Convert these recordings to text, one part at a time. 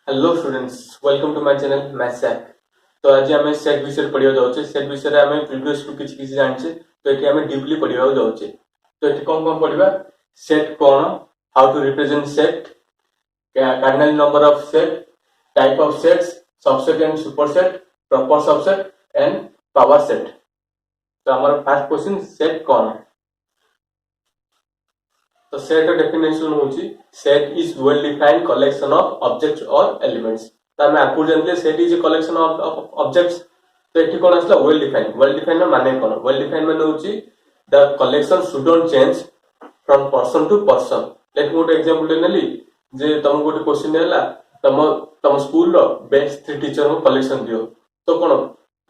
Hello students, welcome to my channel maths app. तो आज आम सेट विषय पढ़ा जाऊे। सेट विषय आम प्रीवियस किसी जाने, तो ये आम डीपली पढ़ा जाऊे। तो ये कौन कौन पढ़ा, सेट कौन, how to represent set, cardinal number of set, type of sets, subset and superset, proper subset and power set. तो हमारा फर्स्ट क्वेश्चन, सेट कौन। तो सेट डेफिनेशन होची set is well defined collection of objects और elements. तो हम आगु जानते set is a collection of objects. तो एठी कोन आसला वेल डिफाइंड। वेल डिफाइंड माने कोन, वेल डिफाइंड माने होची the collection shouldn't change from person to person. Let मोट एग्जांपल नेली जे तुम गोटे क्वेश्चन हैला तुम तुम स्कूल रो बेस्ट 3 टीचर को कलेक्शन दियो। तो कोन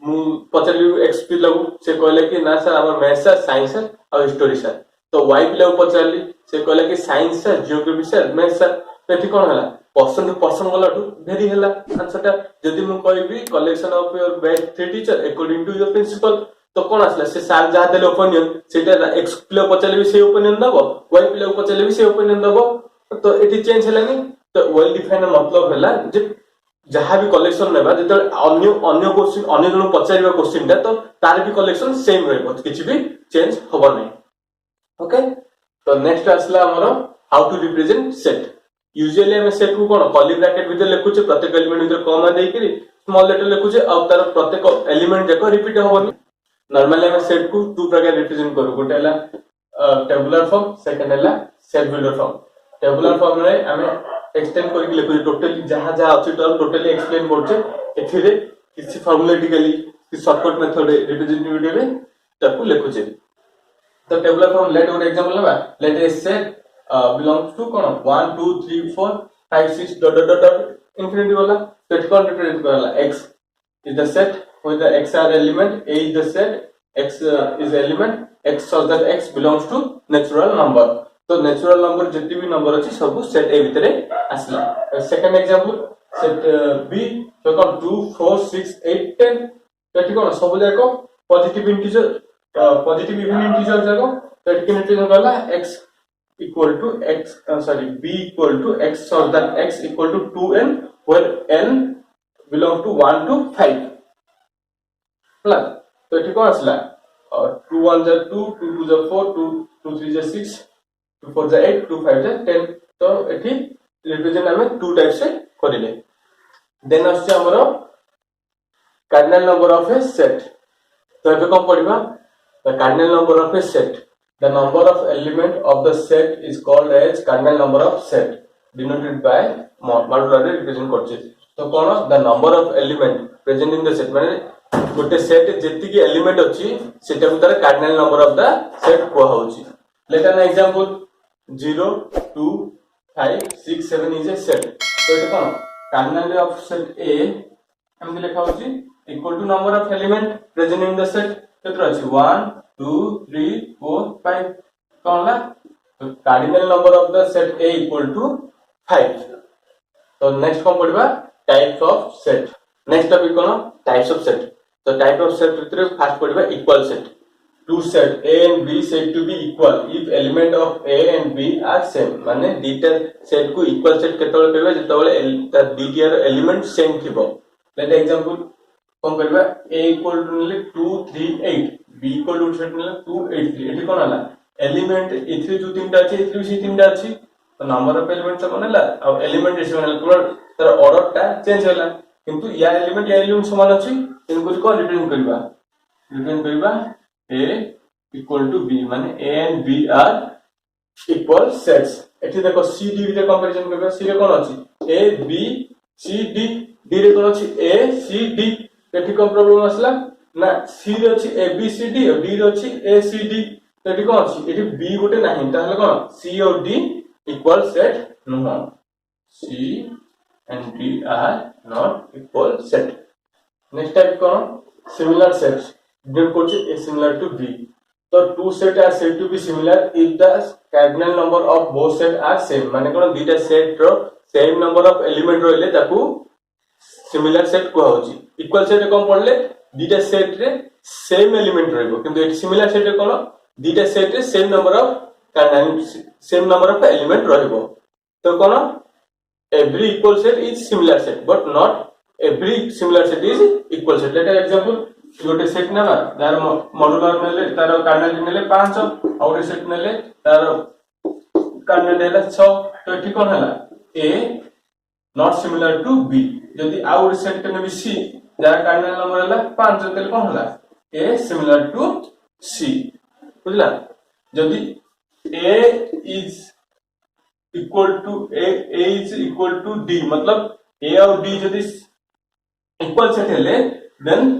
मु पचारली एक्स पिला को से कहले कि ना सर हमर मैथ्स सर, साइंस सर और हिस्टोरी सर। तो वाई पिला को पचारली से कहले कि science sir, geography sir, maths sir. तो एठी कोन हला पर्सन टू पर्सन गला टू भेरी हला आंसरटा। जदि मु कहबी collection of your best 3 teacher according to your principal, तो कोन आसला से सर जहा देले ओपिनियन सेटा एक्स पिला पचारले भी से ओपिनियन दबो, वाई पिला को पचारले भी से ओपिनियन दबो। तो एठी चेंज हलानी। तो वेल डिफाइंड मतलब हला जे जहां भी कलेक्शन नेबा जते अन्य अन्य क्वेश्चन अन्य जन पचारिबा क्वेश्चन तो तार भी कलेक्शन सेम रहबो, किछि भी चेंज होबो नै। ओके, तो नेक्स्ट आसला हमरो how to represent set. Usually हम सेट को कोन कर्ली ब्रैकेट भीतर लिखुचे, प्रत्येक एलिमेंट भीतर कॉमा देकरी स्मॉल लेटर लिखुचे और तार प्रत्येक एलिमेंट जाको रिपीट होबोनी। नॉर्मली हम सेट को दो प्रकार रिप्रेजेंट करू, गोटे हला टेबुलर फॉर्म, सेकंड हला सेल्युलर फॉर्म। टेबुलर फॉर्म रे हम एक्सटेंड करके लिखुचे टोटली जहां जहां अछि टर्म टोटली एक्सप्लेन करछे। एथिरे किछि फॉर्मुलेटिकली कि शॉर्टकट मेथड रिप्रेजेंटेटिव रे ताको लिखुचे। तो टेबुलर फॉर्म लेट गोटे एग्जांपल लेबा, let a set belongs to कोन 1 2 3 4 5 6 डॉट डॉट डॉट इंफिनिटी वाला। तो इट कोन रिप्रेजेंट करला x is the set with the x are element, a is the set, x is the element, x so that x belongs to natural number। तो natural number जति भी number अछि सब set ए भितरे आसला। Second example set b, तो कोन 2 4 6 8 10। तो एठी कोन सब जाको positive integer, positive even integer जाको। तो एठी केने रिप्रेजेंट करला x equal to x b equal to x so that x equal to 2n where n belong to 1 to 5 plus. तो एठी कोन आसला 2 1 जा 2 2 2 जा 4 2 2 3 जा 6 2 4 जा 8 2 5 जा 10। तो एठी रिप्रेजेंट हमें टू टाइप से करिले। देन आछे हमरो cardinal number of a set. तो एबे कोन पढिबा, the cardinal number of a set, the number of element of the set is called as cardinal number of set denoted by modular represent करछे। तो कोन the number of element present in the set माने गोटे set जेति की element अछि सेटा को तार cardinal number of the set को होउची। Let an example 0 2 5 6 7 is a set. तो एटा कोन कार्डिनल ऑफ सेट ए हम लिखा होची equal to number of element present in the set केतरा अछि 1 2 3 4 5। कोन ला तो cardinal number of the set a equal to 5। तो नेक्स्ट कोन पढिबा types of set. Next topic cone types of set. तो टाइप ऑफ सेट भितर फर्स्ट पढिबा equal set. Two set a and b said to be equal if element of a and b are same। माने दीटा set को equal set केतବେଳେ कहबे जेतବେଳେ ता दीटियार एलिमेंट सेम थिबो। लेट एग्जांपल कोन करबा a equal to 2 3 8 b equal to set 2 8 3। एठी कोन हला एलिमेंट एथि जो तीनटा अछि एथि भी तीनटा अछि। तो नंबर ऑफ एलिमेंट समान हला और एलिमेंट इस समान हला, तर ऑर्डर टा चेंज होला किंतु या एलिमेंट समान अछि। इनको को रिप्रेजेंट करबा a equal to b माने a and b are equal sets। एठी देखो c d रे कंपैरिजन करबा, c रे कोन अछि a b c d, d रे कोन अछि a c d। एठी कोन प्रॉब्लम आसला ना c रे अछि a b c d और d रे अछि a c d। तो एठी कोन अछि एठी b गोटे नाही ताहले कोन c और d इक्वल सेट नुह, c and d are not equal set। नेक्स्ट टाइप कोन सिमिलर सेट्स डिनोट करछि a similar to b। तो two set are said to be similar if the cardinal number of both set are same। माने कोन दीटा set रो same number of element रहले ताकू सिमिलर सेट को होची। इक्वल सेट कोन पडले दीटा सेट रे सेम एलिमेंट रहबो, किंतु एटी सिमिलर सेट रे कोन दीटा सेट रे सेम नंबर ऑफ एलिमेंट रहबो। तो कोन every equal set is similar set but not every similar set is equal set. Let example गोटे सेट नेबा तार मॉड्यूलर नेले तार कार्डिनल नेले 5 और गोटे सेट नेले तार कार्डिनल नेले 6 तो एठी कोन हला a not similar to b जदी आ गोटे सेट ने भी c जार कार्डिनल नंबर हला 5 तेल कोन हला a similar to c बुझला जदी a is equal to a is equal to d मतलब a और d जदी इक्वल सेट हेले then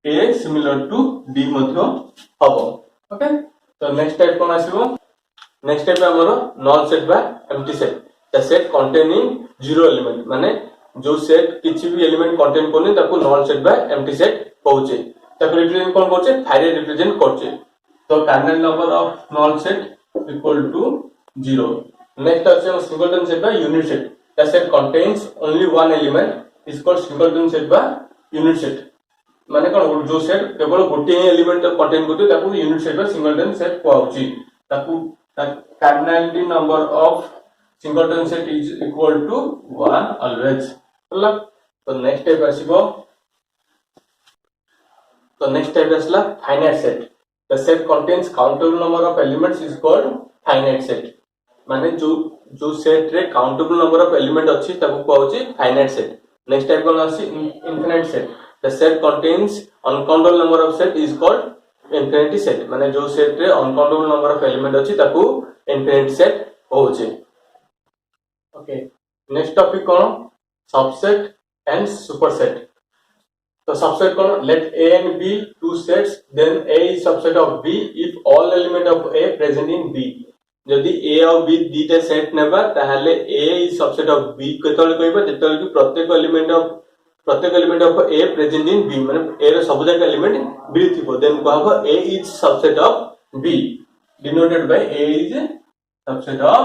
a similar to d मध्य हबो ओके तो नेक्स्ट टाइप कोन आसीबो नेक्स्ट टाइप हमरो नल सेट बा empty set the set containing zero element माने जो सेट किछि भी एलिमेंट कंटेन कोनी ताको नल सेट बा एम्प्टी सेट कहउचे ताको रिप्रेजेंट कोन करचे फाइनाइट रिप्रेजेंट करचे तो cardinal number of null set equal to 0 next আছে सिंगलटन सेट बा unit set the set contains only one element is called singleton set बा यूनिट सेट माने कोन जो सेट केवल गोटे एलिमेंट कंटेन करते ताकू यूनिट सेट बा सिंगलटन सेट कहउची ताकू cardinal number of singleton set is equal to 1 always होला तो नेक्स्ट टाइप आसीबो तो नेक्स्ट टाइप आसला finite set the set contains countable number of elements is called finite set माने जो सेट रे काउंटेबल नंबर ऑफ एलिमेंट अछि ताकू कहउची फाइनाइट सेट नेक्स्ट टाइप कोन आसी infinite set the set contains uncountable number of set is called infinity set माने जो set रे uncountable number of element अछि ताकू इनफिनिट सेट कहउची ओके नेक्स्ट टॉपिक कोन सबसेट एंड सुपरसेट तो सबसेट कोन let a and b two sets then a is subset of b if all element of a present in b जदि a और b दीटा set नेबा ताहले a is subset of b केतल कहबा जेतल कि प्रत्येक element of a present in b माने a रो सब जाक एलिमेंट b थिबो देन कहबो a is subset of b denoted by a is subset of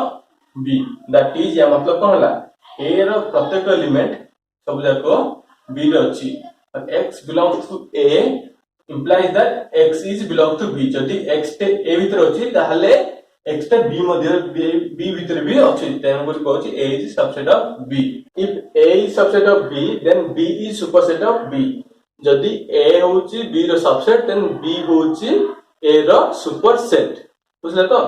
b that is या मतलब कोन हला a रो प्रत्येक एलिमेंट सब जाक b रो अछि x belongs to a implies that x is belongs to b जदि x टे a भीतर अछि ताहले x टा b मध्ये b भीतर भी अछि तेन को कहउछि a is subset of b if a is subset of b then b is superset of b जदि a होछि b रो सबसेट then b होछि a रो सुपरसेट बुझले तो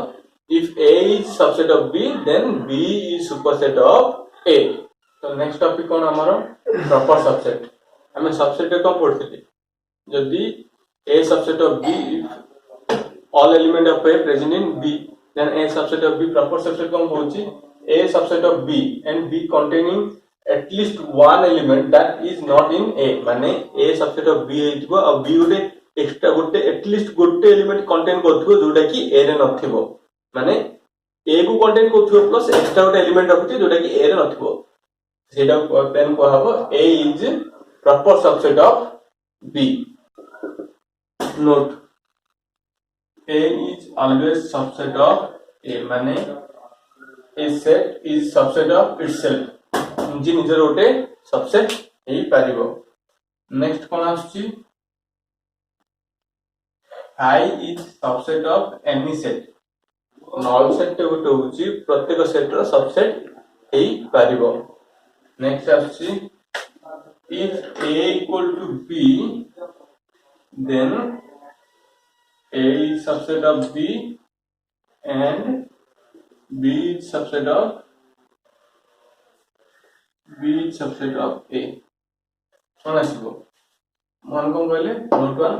if a is subset of b then b is superset of a तो next topic कोन हमरो proper subset हमें सबसेट को पढ़ते जदि a subset of b if all element of a present in b then a subset of b proper subset को होछि a subset of b and b containing at least one element that is not in a माने a subset of b हेतिबो और b गोटे extra गोटे at least गोटे element contain करथिबो जोटा कि a रे नथिबो माने a को कंटेन करथिबो प्लस एक्स्ट्रा गोटे एलिमेंट रखथि जोटा कि a रे नथिबो सेटा देन को हबो a is proper subset of b note a is always subset of a माने a set is subset of itself जी निजर ओटे सबसेट हेई पारिबो नेक्स्ट कोन आछि I is subset of any set null set गोटे होछि प्रत्येक सेट रो सबसेट हेई पारिबो नेक्स्ट आछि if a equal to b then a is subset of b and b is subset of a कोन आसीबो मन कोन कहले note one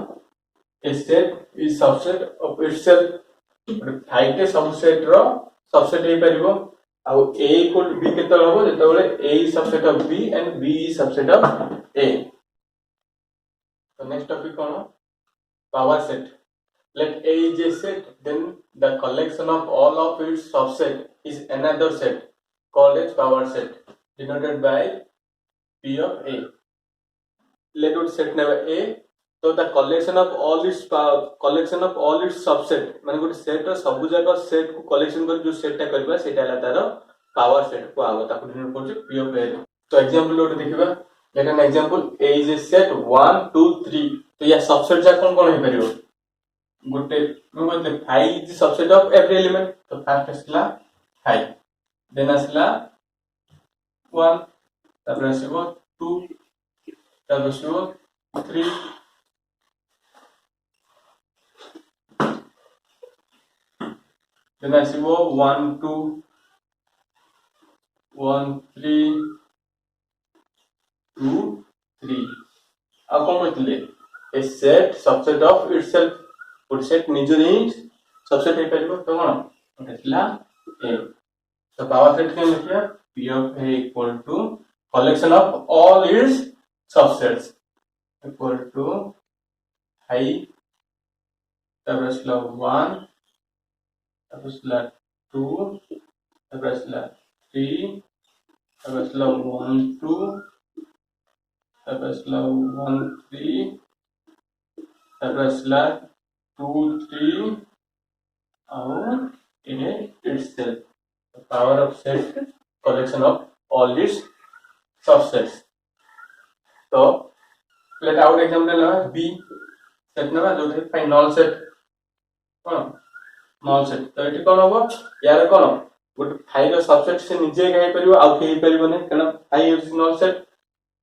a set is subset of itself फाइटे सबसेट रो सबसेट हे परिबो आ a equal to b केतल होबो जेतबेले a is subset of b and b is subset of a तो next topic cone power set let a is a set then the collection of all of its subset is another set called as power set denoted by p of a let us set never a so the collection of all its subset माने गोटे set रो सब जगह set को collection कर जो set ता करबा सेटा ला तारो पावर सेट को आगो ताको डिनोट करछ p of a तो एग्जांपल लोट देखिबा let an example a is a set 1 2 3 तो या सबसेट जा कोन हे परिबो गोटे मतलब 5 is subset of every element तो फर्स्ट असला 5 देन असला 1 তারপরে আসিব 2 তারপরে আসিব 3 then আসিব 1 2 1 3 2 3 ଆଉ କଣ କହିଥିଲେ a set subset of itself ଗୋଟେ set ନିଜରେ ହିଁ subset ହେଇପାରିବ ତ କଣ ଗୋଟେ ଥିଲା a ତ power set କେମିତି ଲେଖିବା p of a equal to collection of all its subsets equal to i তারপরে আসলে 1 তারপরে আসলে 2 তারপরে আসলে 3 তারপরে আসলে 1 2 তারপরে আসলে 1 3 তারপরে আসলে 2 3 और a itself the power of set collection of all its subsets तो let out example ना b set ना जो है फाइन null set कौन null set तो एटी कौन होगा यार कौन गोटे फाइव रो सबसेट से निजे गाई परिबो आउ केही परिबो नै कना फाइव इज null set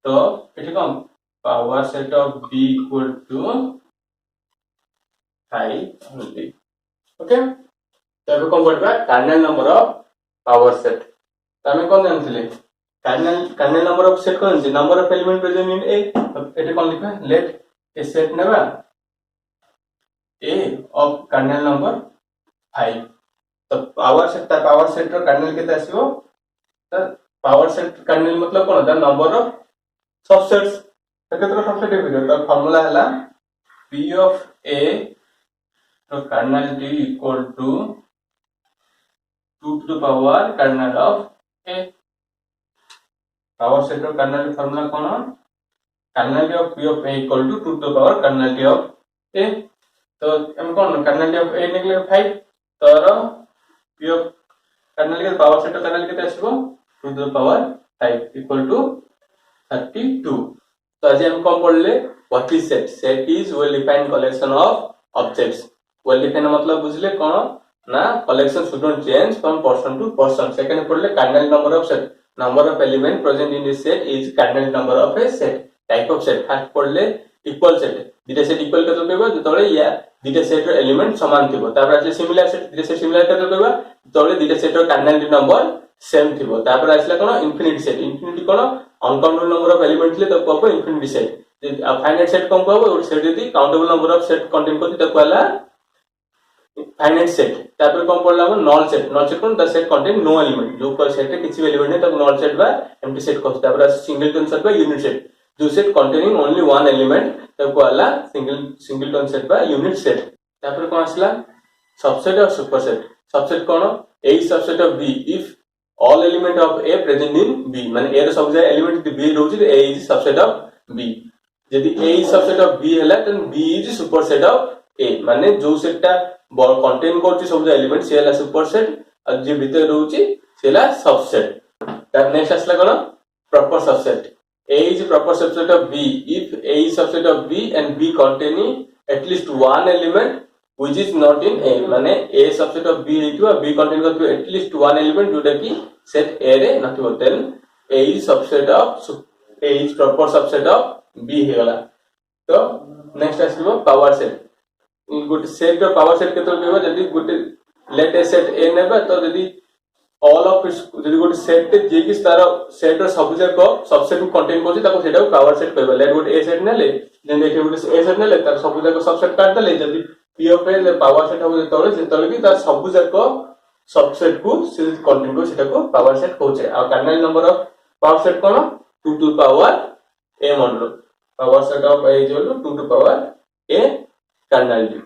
तो एटी कौन power set of b equal to 5 only okay तो अब कौन पढ़बा cardinal number of power set तमे कौन जानथिले कार्डिनल नंबर ऑफ सेट कौन छै number of element present in A एटे कौन लिखा लेट ए सेट नेबा ए ऑफ कार्डिनल नंबर 5 तो पावर सेट रो कार्डिनल केते आसीबो तो पावर सेट कार्डिनल मतलब कोन द नंबर ऑफ सबसेट्स तो केतरा सबसेट हे तो फार्मूला हला p of a तो cardinal d equal to 2 to the power kernel of a power set of kernel formula कौन kernel of p of a equal to 2 to the power kernel of a तो हम कौन kernel of a निकले 5 तो p of kernel के power set of kernel केते आसीबो 2 to the power 5 equal to 32 तो आज हम कौन पढ़ले what is set is well defined collection of objects well defined मतलब बुझले कौन ना collection shouldn't change from person to person second पढ़ले cardinal number of set number of element present in this set is cardinal number of a set type of set first पढ़ले equal set दिटा set equal केतो कहबो जतळे या दिटा set रो element समान थिबो तापर आसे similar set दिटा set similar केतो कहबो जतळे दिटा set रो cardinal number सेम थिबो तापर आसला कोन infinity set infinity कोन अनकाउंटेबल नंबर ऑफ एलिमेंट ले तो कहबो infinity set फाइनाइट सेट कोन कहबो और सेट यदि countable number of set contain करती तो कहला फाइनाइट सेट तापर कोन पड़ला हम नल सेट कोन the set contain no element जो पर सेट रे किछि एलिमेंट नै तब नल सेट बा एम्प्टी सेट कहता तापर सिंगलटन सेट बा यूनिट सेट जो set containing only one element तब कहला सिंगलटन सेट बा यूनिट सेट तापर कोन आसला सबसेट और सुपरसेट सबसेट कोन A subset of B if all element of A present in B माने ए रो सब जे एलिमेंट बी रहउछि A is subset of B यदि a is subset of b हैला then b is superset of a माने जो सेटटा contain करछि सब जे एलिमेंट से हैला सुपरसेट और जे भीतर रहउछि सेला सबसेट तब नेक्स्ट आसला कोन proper subset a is proper subset of b if a is subset of b and b containing at least one element which is not in a माने a subset of b हेतु b contain करथि at least one element जोटा कि set a रे नथिबो then a is subset of a is proper subset of b हे गला तो next आसीबो पावर सेट गुड सेट रो पावर सेट केतो कहबो जदी good let a set A नेबा तो जदी ऑल ऑफ इट्स जदी गुड सेट जे कि तार सेट रो सब जाको सबसेट को कंटेन करछि ताको सेटा पावर सेट कहबो लेट गुड ए सेट नेले देन देखे गुड ए सेट नेले तार सब जाको सबसेट काट देले जदी P of A power set हो जेतले कि तार सब जाको सबसेट को से कंटेन को सेटा को पावर सेट कहउछे आ cardinal number of power set कोन 2 two power a modulo power set of a is equal to 2 to power a kernel d